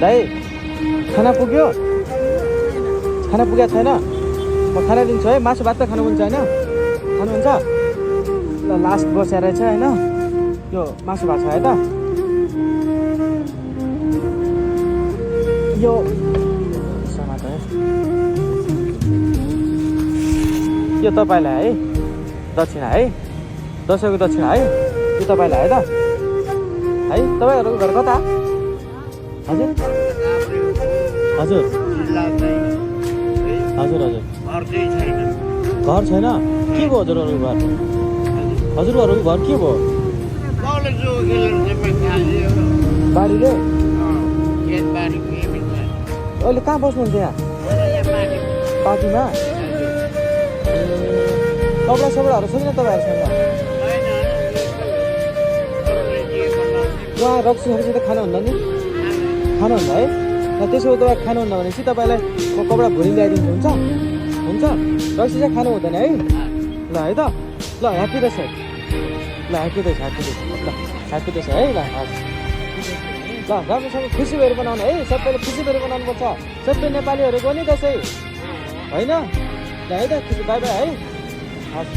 दाइ खाना पुग्यो? खाना पुगेको छैन? म खाना दिन्छु है। मासु भात त खानुहुन्छ होइन? खानुहुन्छ? ल लास्ट बसेर रहेछ होइन? यो मासु भात छ है त? यो समात है। यो तपाईँलाई है दक्षिणा है, दसैँको दक्षिणा है। यो तपाईँलाई है त है। तपाईँहरूको घर कता? हजुर हजुर हजुर हजुर घर छैन? के भयो हजुरहरूको घर? हजुरहरूको घर के भयो? बारीले अहिले कहाँ बस्नुहुन्छ यहाँ? पार्टीमा? कपडा सपडाहरू छैन तपाईँहरूसँग? उहाँ रक्सी सक्सी त खानुहुन्न नि? खानुहुन्न है? ल त्यसो भए तपाईँ खानुहुन्न भनेपछि तपाईँलाई म कपडा भोलि ल्याइदिन्छु। हुन्छ? हुन्छ? रक्सी चाहिँ खानु हुँदैन है? ल है त? ल ह्याप्पी दसैँ। ल ह्याप्पी दसैँ, ह्याप्पी दसैँ। ल ह्याप्पी दसैँ है। ल ल राम्रोसँग खुसी भएर बनाउनु है। सबैले खुसी भएर बनाउनुपर्छ। सबै नेपालीहरूको नि दसैँ होइन? ल है त, बाई बाई है। हस्।